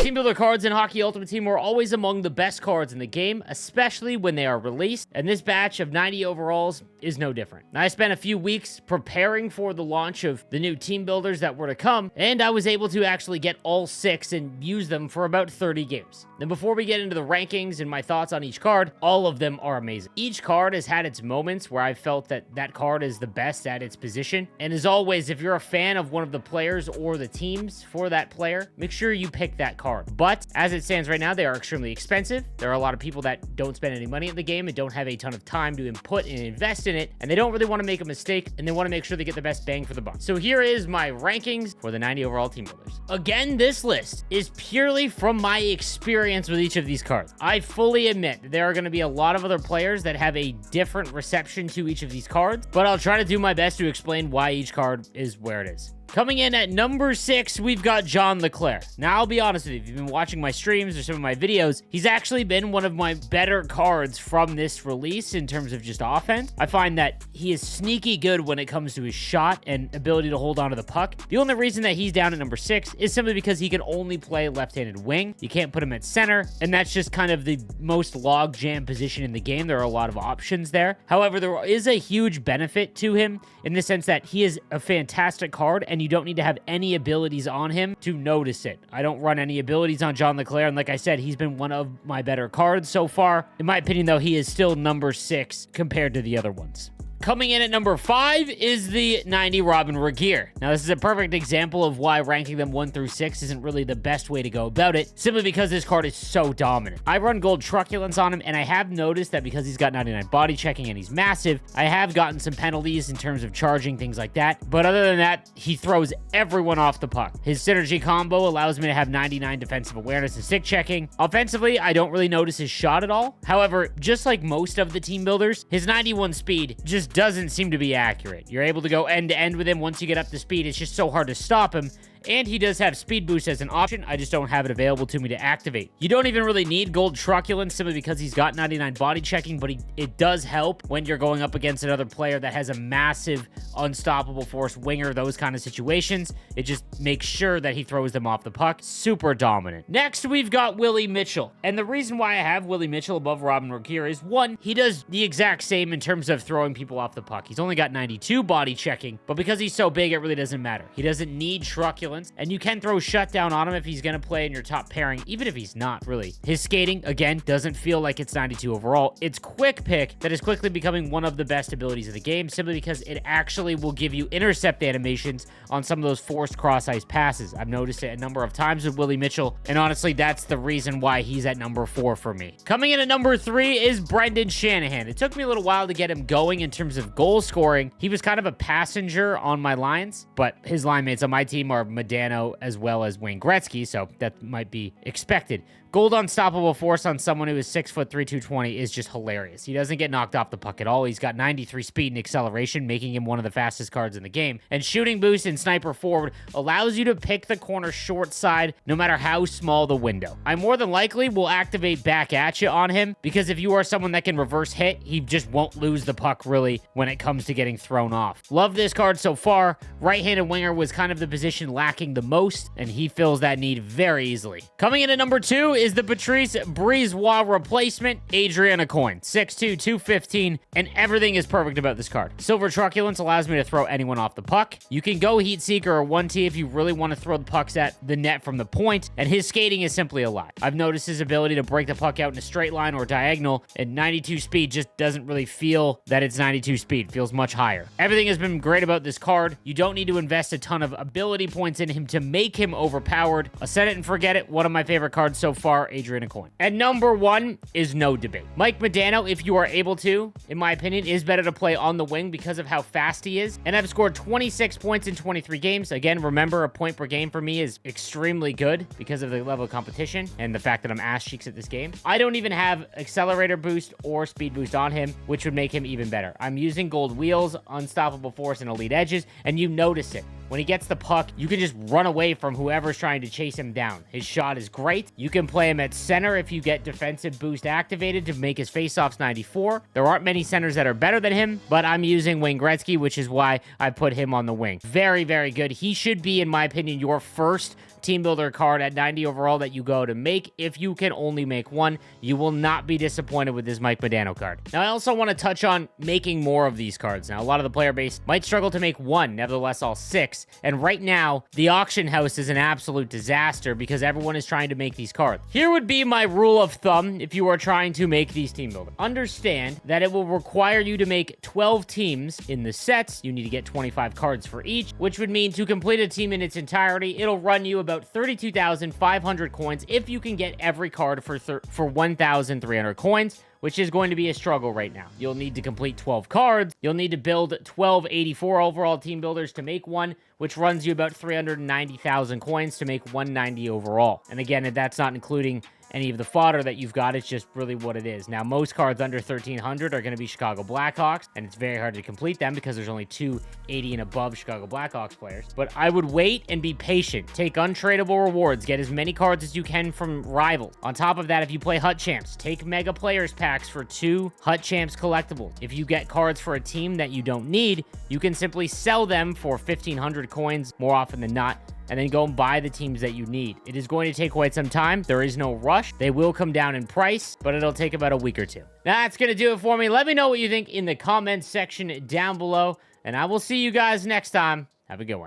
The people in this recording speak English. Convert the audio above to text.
Team Builder cards in Hockey Ultimate Team are always among the best cards in the game, especially when they are released, and this batch of 90 overalls is no different. Now, I spent a few weeks preparing for the launch of the new Team Builders that were to come, and I was able to actually get all 6 and use them for about 30 games. Then before we get into the rankings and my thoughts on each card, all of them are amazing. Each card has had its moments where I felt that that card is the best at its position, and as always, if you're a fan of one of the players or the teams for that player, make sure you pick that card. But as it stands right now, they are extremely expensive. There are a lot of people that don't spend any money in the game and don't have a ton of time to input and invest in it, and they don't really want to make a mistake, and they want to make sure they get the best bang for the buck. So here is my rankings for the 90 overall Team Builders. Again, this list is purely from my experience with each of these cards. I fully admit that there are going to be a lot of other players that have a different reception to each of these cards, but I'll try to do my best to explain why each card is where it is. Coming in at number 6, we've got John LeClair. Now, I'll be honest with you, if you've been watching my streams or some of my videos, he's actually been one of my better cards from this release in terms of just offense. I find that he is sneaky good when it comes to his shot and ability to hold onto the puck. The only reason that he's down at number 6 is simply because he can only play left-handed wing. You can't put him at center, and that's just kind of the most log-jam position in the game. There are a lot of options there. However, there is a huge benefit to him in the sense that he is a fantastic card, and you don't need to have any abilities on him to notice it. I don't run any abilities on John LeClair, and like I said, he's been one of my better cards so far. In my opinion, though, he is still number 6 compared to the other ones. Coming in at number 5 is the 90 Robyn Regehr. Now, this is a perfect example of why ranking them 1 through 6 isn't really the best way to go about it, simply because this card is so dominant. I run Gold Truculence on him, and I have noticed that because he's got 99 body checking and he's massive, I have gotten some penalties in terms of charging, things like that. But other than that, he throws everyone off the puck. His synergy combo allows me to have 99 defensive awareness and stick checking. Offensively, I don't really notice his shot at all. However, just like most of the Team Builders, his 91 speed just doesn't seem to be accurate. You're able to go end to end with him once you get up to speed. It's just so hard to stop him. And he does have speed boost as an option. I just don't have it available to me to activate. You don't even really need Gold Truculence simply because he's got 99 body checking, but it does help when you're going up against another player that has a massive unstoppable force winger, those kind of situations. It just makes sure that he throws them off the puck. Super dominant. Next, we've got Willie Mitchell. And the reason why I have Willie Mitchell above Robyn Regehr is, one, he does the exact same in terms of throwing people off the puck. He's only got 92 body checking, but because he's so big, it really doesn't matter. He doesn't need Truculence, and you can throw Shutdown on him if he's going to play in your top pairing, even if he's not, really. His skating, again, doesn't feel like it's 92 overall. It's Quick Pick that is quickly becoming one of the best abilities of the game, simply because it actually will give you intercept animations on some of those forced cross-ice passes. I've noticed it a number of times with Willie Mitchell, and honestly, that's the reason why he's at number 4 for me. Coming in at number 3 is Brendan Shanahan. It took me a little while to get him going in terms of goal scoring. He was kind of a passenger on my lines, but his line mates on my team are Modano as well as Wayne Gretzky, so that might be expected. Gold Unstoppable Force on someone who is 6'3", 220 is just hilarious. He doesn't get knocked off the puck at all. He's got 93 speed and acceleration, making him one of the fastest cards in the game. And Shooting Boost and Sniper Forward allows you to pick the corner short side no matter how small the window. I more than likely will activate Back At You on him, because if you are someone that can reverse hit, he just won't lose the puck really when it comes to getting thrown off. Love this card so far. Right-handed winger was kind of the position lacking the most, and he fills that need very easily. Coming in at number 2 is the Patrice Brisebois replacement, Adrian Aucoin. 6'2", 215, and everything is perfect about this card. Silver Truculence allows me to throw anyone off the puck. You can go Heat Seeker or 1T if you really want to throw the pucks at the net from the point, and his skating is simply a lie. I've noticed his ability to break the puck out in a straight line or diagonal, and 92 speed just doesn't really feel that it's 92 speed. It feels much higher. Everything has been great about this card. You don't need to invest a ton of ability points in him to make him overpowered. A set it and forget it. One of my favorite cards so far, Adrian Aucoin. And number 1 is no debate. Mike Modano, if you are able to, in my opinion, is better to play on the wing because of how fast he is. And I've scored 26 points in 23 games. Again, remember, a point per game for me is extremely good because of the level of competition and the fact that I'm ass cheeks at this game. I don't even have accelerator boost or speed boost on him, which would make him even better. I'm using Gold Wheels, Unstoppable Force, and Elite Edges, and you notice it. When he gets the puck, you can just run away from whoever's trying to chase him down. His shot is great. You can play him at center if you get defensive boost activated to make his faceoffs 94. There aren't many centers that are better than him, but I'm using Wayne Gretzky, which is why I put him on the wing. Very, very good. He should be, in my opinion, your first team builder card at 90 overall that you go to make. If you can only make one, you will not be disappointed with this Mike Modano card. Now, I also want to touch on making more of these cards. Now, a lot of the player base might struggle to make one, nevertheless, all 6. And right now, the auction house is an absolute disaster because everyone is trying to make these cards. Here would be my rule of thumb if you are trying to make these team builders. Understand that it will require you to make 12 teams in the sets. You need to get 25 cards for each, which would mean to complete a team in its entirety, it'll run you about 32,500 coins if you can get every card for 1,300 coins, which is going to be a struggle right now. You'll need to complete 12 cards. You'll need to build 1284 overall team builders to make one, which runs you about 390,000 coins to make 190 overall. And again, that's not including any of the fodder that you've got. It's just really what it is. Now, most cards under 1,300 are going to be Chicago Blackhawks, and it's very hard to complete them because there's only 280 and above Chicago Blackhawks players. But I would wait and be patient. Take untradeable rewards. Get as many cards as you can from rivals. On top of that, if you play Hut Champs, take Mega Players packs for 2 Hut Champs collectibles. If you get cards for a team that you don't need, you can simply sell them for 1,500 coins more often than not, and then go and buy the teams that you need. It is going to take quite some time. There is no rush. They will come down in price, but it'll take about a week or 2. That's going to do it for me. Let me know what you think in the comments section down below, and I will see you guys next time. Have a good one.